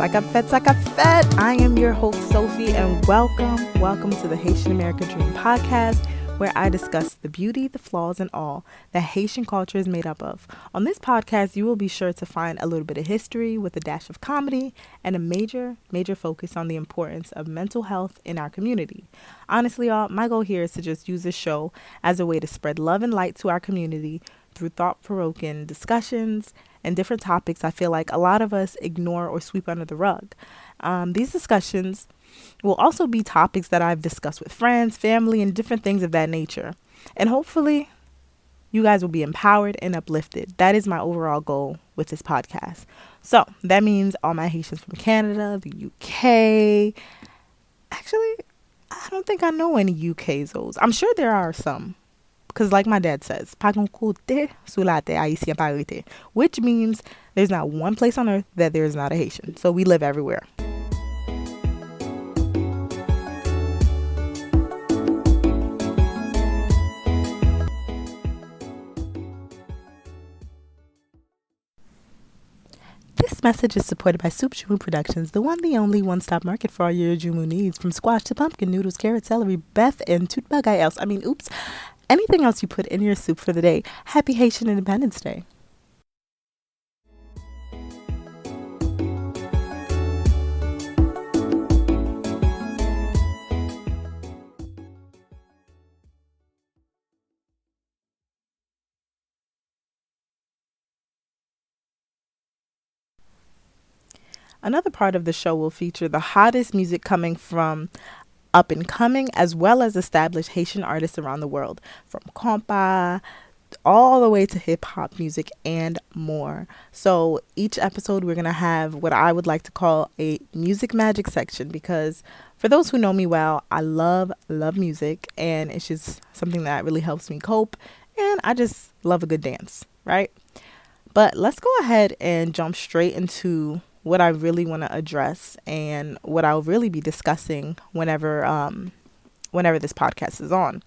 S'ak Pase. I am your host, Sophie, and welcome to the Haitian American Dream podcast, where I discuss the beauty, the flaws, and all that Haitian culture is made up of. On this podcast, you will be sure to find a little bit of history with a dash of comedy and a major focus on the importance of mental health in our community. Honestly, y'all, my goal here is to just use this show as a way to spread love and light to our community through thought-provoking discussions and different topics I feel like a lot of us ignore or sweep under the rug. These discussions will also be topics that I've discussed with friends, family, and different things of that nature. And hopefully, you guys will be empowered and uplifted. That is my overall goal with this podcast. So that means all my Haitians from Canada, the UK. Actually, I don't think I know any UKzos. I'm sure there are some. Because like my dad says, which means there's not one place on earth that there is not a Haitian. So we live everywhere. This message is supported by Soup Jumu Productions, the one, the only one-stop market for all your Jumu needs, from squash to pumpkin noodles, carrot, celery, Beth, and tout bagay else. Anything else you put in your soup for the day. Happy Haitian Independence Day. Another part of the show will feature the hottest music coming from up and coming as well as established Haitian artists around the world, from compa all the way to hip hop music and more. So each episode we're going to have what I would like to call a music magic section, because for those who know me well, I love music, and it's just something that really helps me cope, and I just love a good dance, right? But let's go ahead and jump straight into what I really want to address and what I'll really be discussing whenever this podcast is on.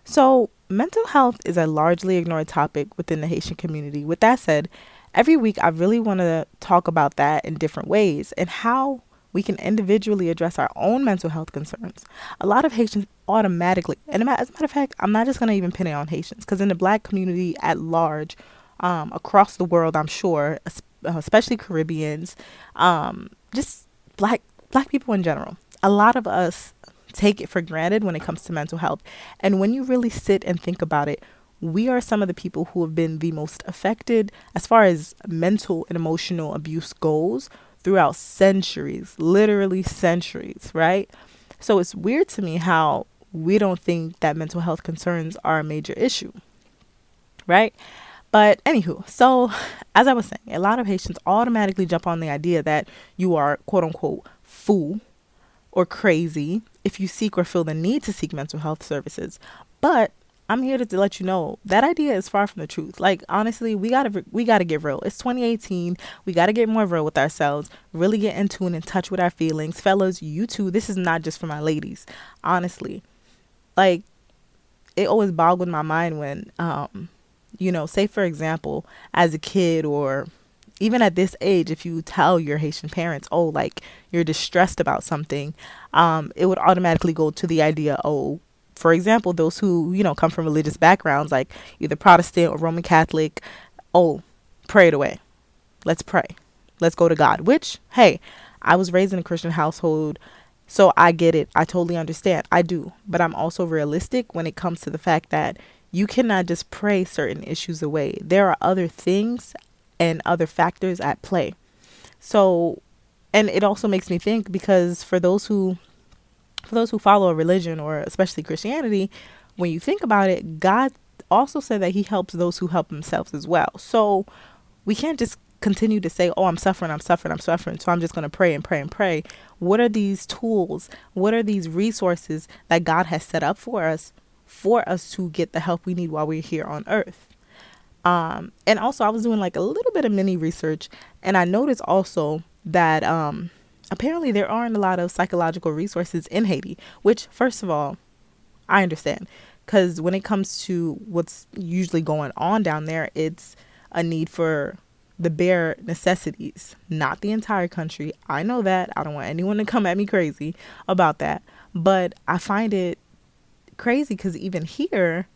So mental health is a largely ignored topic within the Haitian community. With that said, every week I really want to talk about that in different ways and how we can individually address our own mental health concerns. A lot of Haitians automatically, and as a matter of fact, I'm not just going to even pin it on Haitians, because in the Black community at large, across the world, I'm sure, especially Caribbeans, just black people in general. A lot of us take it for granted when it comes to mental health. And when you really sit and think about it, we are some of the people who have been the most affected as far as mental and emotional abuse goes throughout centuries, literally centuries, right? So it's weird to me how we don't think that mental health concerns are a major issue, right? But anywho, so as I was saying, a lot of Haitians automatically jump on the idea that you are quote unquote fool or crazy if you seek or feel the need to seek mental health services. But I'm here to let you know that idea is far from the truth. Like, honestly, we gotta get real. It's 2018. We gotta get more real with ourselves, really get in tune and touch with our feelings. Fellas, you too, this is not just for my ladies. Honestly, like, it always boggled my mind when, say for example, as a kid or even at this age, if you tell your Haitian parents, oh, like you're distressed about something, it would automatically go to the idea, oh, for example, those who, come from religious backgrounds, like either Protestant or Roman Catholic, oh, pray it away. Let's pray. Let's go to God, which, hey, I was raised in a Christian household, so I get it. I totally understand. I do. But I'm also realistic when it comes to the fact that you cannot just pray certain issues away. There are other things and other factors at play. So, and it also makes me think, because for those who follow a religion, or especially Christianity, when you think about it, God also said that he helps those who help themselves as well. So we can't just continue to say, oh, I'm suffering, so I'm just going to pray and pray and pray. What are these tools? What are these resources that God has set up for us to get the help we need while we're here on earth? And also I was doing like a little bit of mini research, and I noticed also that apparently there aren't a lot of psychological resources in Haiti, which, first of all, I understand, because when it comes to what's usually going on down there, it's a need for the bare necessities, not the entire country. I know that. I don't want anyone to come at me crazy about that. But I find it crazy because even here,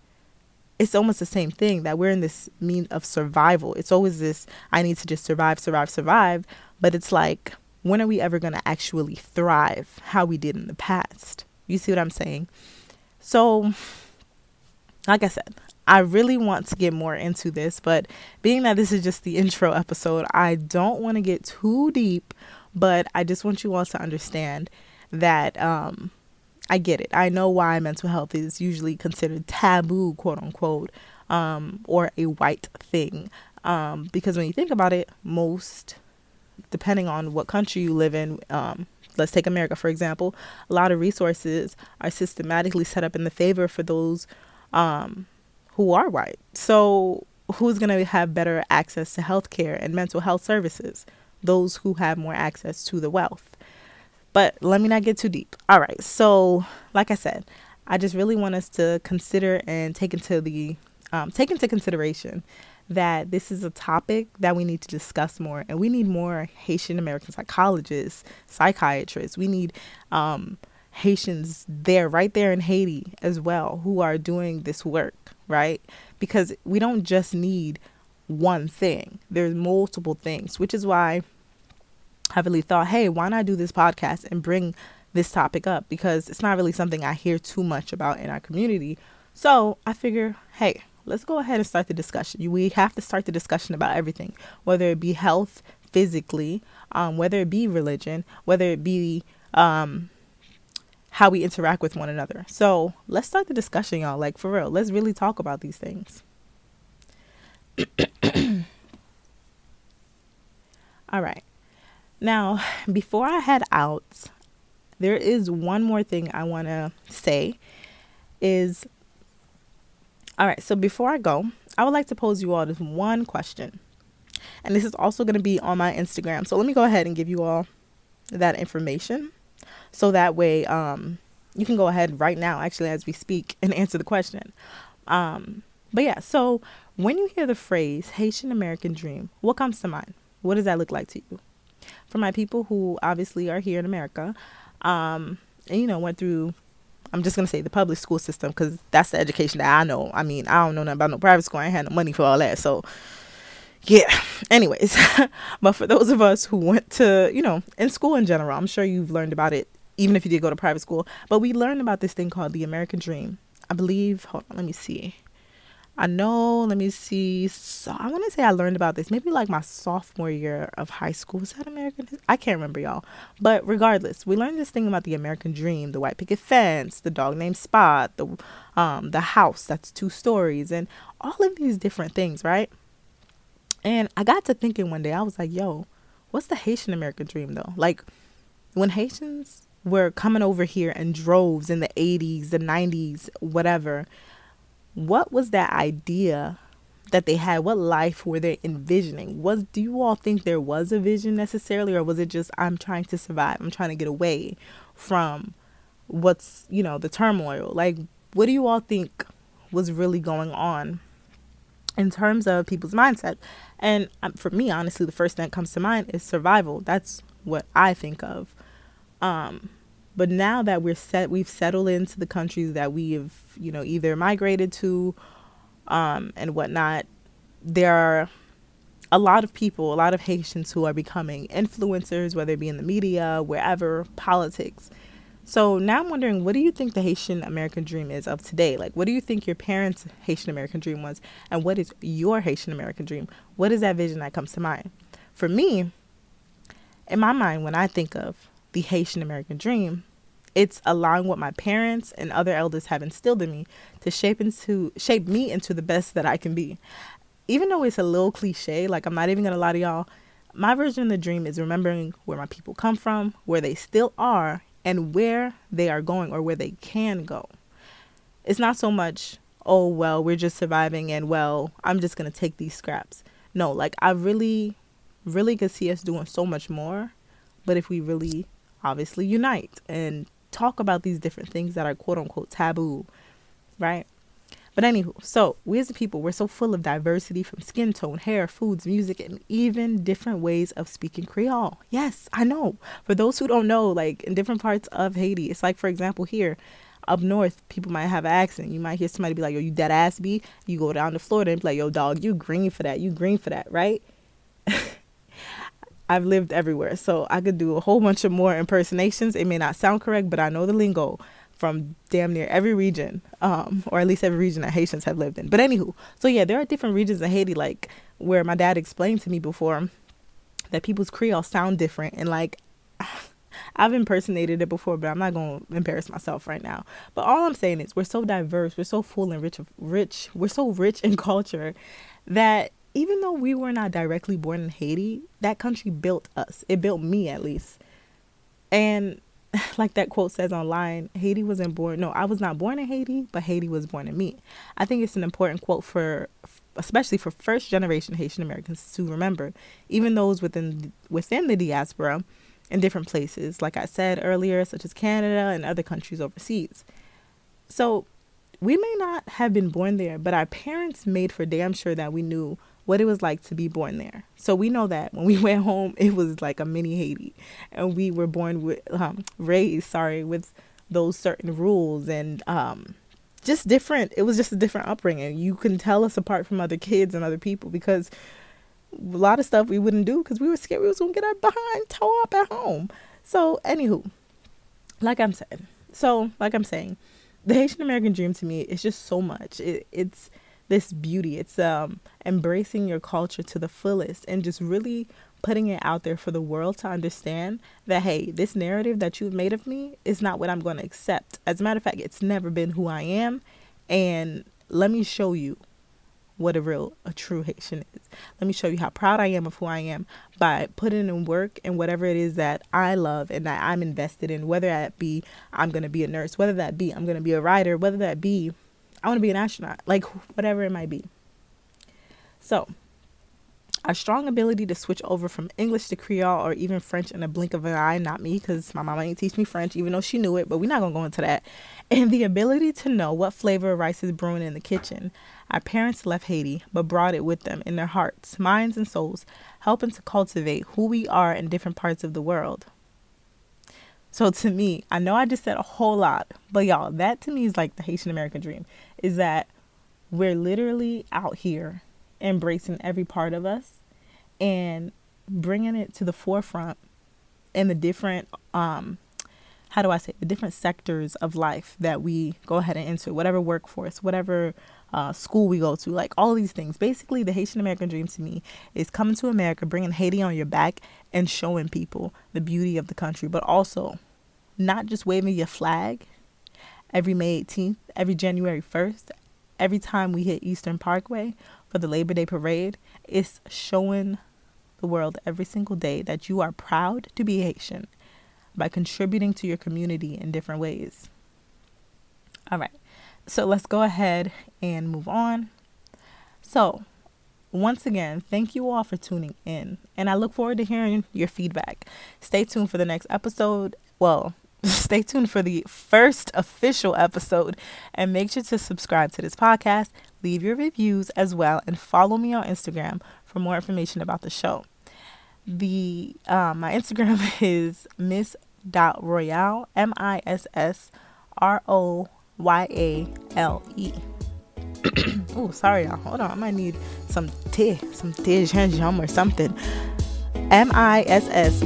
it's almost the same thing, that we're in this mean of survival. It's always this, I need to just survive, survive, survive. But it's like, when are we ever going to actually thrive how we did in the past? You see what I'm saying? So, like I said, I really want to get more into this, but being that this is just the intro episode, I don't want to get too deep, but I just want you all to understand that I get it. I know why mental health is usually considered taboo, quote unquote, or a white thing. Because when you think about it, most, depending on what country you live in, let's take America, for example, a lot of resources are systematically set up in the favor for those who are white. So who's going to have better access to healthcare and mental health services? Those who have more access to the wealth. But let me not get too deep. All right. So like I said, I just really want us to consider and take into consideration that this is a topic that we need to discuss more, and we need more Haitian American psychologists, psychiatrists. We need Haitians right there in Haiti as well, who are doing this work, right? Because we don't just need one thing. There's multiple things, which is why I really thought, hey, why not do this podcast and bring this topic up? Because it's not really something I hear too much about in our community. So I figure, hey, let's go ahead and start the discussion. We have to start the discussion about everything, whether it be health physically, whether it be religion, whether it be how we interact with one another. So let's start the discussion, y'all. Like, for real, let's really talk about these things. All right. Now, before I head out, there is one more thing I want to say is, all right, so before I go, I would like to pose you all this one question. And this is also going to be on my Instagram. So let me go ahead and give you all that information. So that way you can go ahead right now, actually, as we speak, and answer the question. But yeah, so when you hear the phrase Haitian American Dream, what comes to mind? What does that look like to you? For my people who obviously are here in America, and, went through, I'm just going to say the public school system, because that's the education that I know. I mean, I don't know nothing about no private school. I ain't had no money for all that. So, yeah. Anyways, but for those of us who went to, in school in general, I'm sure you've learned about it, even if you did go to private school. But we learned about this thing called the American Dream. I believe, hold on, let me see. So I want to say I learned about this maybe like my sophomore year of high school. Was that American? I can't remember, y'all. But regardless, we learned this thing about the American Dream, the white picket fence, the dog named Spot, the house that's 2 stories, and all of these different things, right? And I got to thinking one day, I was like, yo, what's the Haitian American Dream though? Like, when Haitians were coming over here in droves in the 80s, the 90s, whatever, what was that idea that they had? What life were they envisioning? Do you all think there was a vision necessarily, or was it just, I'm trying to survive, I'm trying to get away from what's, the turmoil? Like, what do you all think was really going on in terms of people's mindset? And for me, honestly, the first thing that comes to mind is survival. That's what I think of. But now that we've settled into the countries that we have, either migrated to, and whatnot, there are a lot of people, a lot of Haitians who are becoming influencers, whether it be in the media, wherever, politics. So now I'm wondering, what do you think the Haitian American Dream is of today? Like, what do you think your parents' Haitian American Dream was? And what is your Haitian American Dream? What is that vision that comes to mind? For me, in my mind, when I think of the Haitian American Dream, it's allowing what my parents and other elders have instilled in me to shape me into the best that I can be. Even though it's a little cliche, like, I'm not even going to lie to y'all, my version of the dream is remembering where my people come from, where they still are, and where they are going, or where they can go. It's not so much, oh, well, we're just surviving and, well, I'm just going to take these scraps. No, like, I really, really could see us doing so much more. But if we really obviously unite and talk about these different things that are quote unquote taboo, right? But anywho, so we as a people, we're so full of diversity from skin tone, hair, foods, music, and even different ways of speaking Creole. Yes, I know. For those who don't know, like in different parts of Haiti, it's like, for example, here up north, people might have an accent. You might hear somebody be like, yo, you dead ass B. You go down to Florida and be like, yo, dog, you green for that. You green for that, right? I've lived everywhere, so I could do a whole bunch of more impersonations. It may not sound correct, but I know the lingo from damn near every region, or at least every region that Haitians have lived in. But anywho, so yeah, there are different regions in Haiti, like where my dad explained to me before that people's Creole sound different. And like, I've impersonated it before, but I'm not going to embarrass myself right now. But all I'm saying is we're so diverse, we're so full and rich, we're so rich in culture that even though we were not directly born in Haiti, that country built us. It built me, at least. And like that quote says online, I was not born in Haiti, but Haiti was born in me. I think it's an important quote especially for first generation Haitian Americans to remember, even those within the diaspora in different places, like I said earlier, such as Canada and other countries overseas. So we may not have been born there, but our parents made for damn sure that we knew what it was like to be born there. So we know that when we went home, it was like a mini Haiti, and we were raised with those certain rules and just different. It was just a different upbringing. You can tell us apart from other kids and other people because a lot of stuff we wouldn't do because we were scared we was going to get our behind tore up at home. So anywho, like I'm saying, the Haitian American dream to me is just so much. It's this beauty. It's embracing your culture to the fullest and just really putting it out there for the world to understand that, hey, this narrative that you've made of me is not what I'm going to accept. As a matter of fact, it's never been who I am. And let me show you what a true Haitian is. Let me show you how proud I am of who I am by putting in work and whatever it is that I love and that I'm invested in, whether that be I'm going to be a nurse, whether that be I'm going to be a writer, whether that be I want to be an astronaut, like whatever it might be. So our strong ability to switch over from English to Creole or even French in a blink of an eye, not me, because my mama ain't teach me French, even though she knew it, but we're not going to go into that. And the ability to know what flavor of rice is brewing in the kitchen. Our parents left Haiti, but brought it with them in their hearts, minds, and souls, helping to cultivate who we are in different parts of the world. So to me, I know I just said a whole lot, but y'all, that to me is like the Haitian American dream, is that we're literally out here embracing every part of us and bringing it to the forefront in the different, the different sectors of life that we go ahead and enter, whatever workforce, whatever school we go to, like all these things. Basically, the Haitian American dream to me is coming to America, bringing Haiti on your back and showing people the beauty of the country, but also not just waving your flag every May 18th, every January 1st, every time we hit Eastern Parkway for the Labor Day parade. It's showing the world every single day that you are proud to be Haitian by contributing to your community in different ways. All right, so let's go ahead and move on. So once again, thank you all for tuning in, and I look forward to hearing your feedback. Stay tuned for the next episode. Well, stay tuned for the first official episode, and make sure to subscribe to this podcast, leave your reviews as well, and follow me on Instagram for more information about the show. My Instagram is miss.royale, MISSROYALE. Oh, sorry, y'all. Hold on. I might need some tea gingham or something. MISS.ROYALE.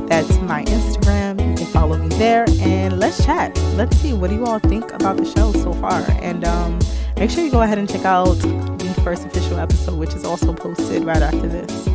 That's my Instagram. You can follow me there and let's chat. Let's see, what do you all think about the show so far? And make sure you go ahead and check out the first official episode, which is also posted right after this.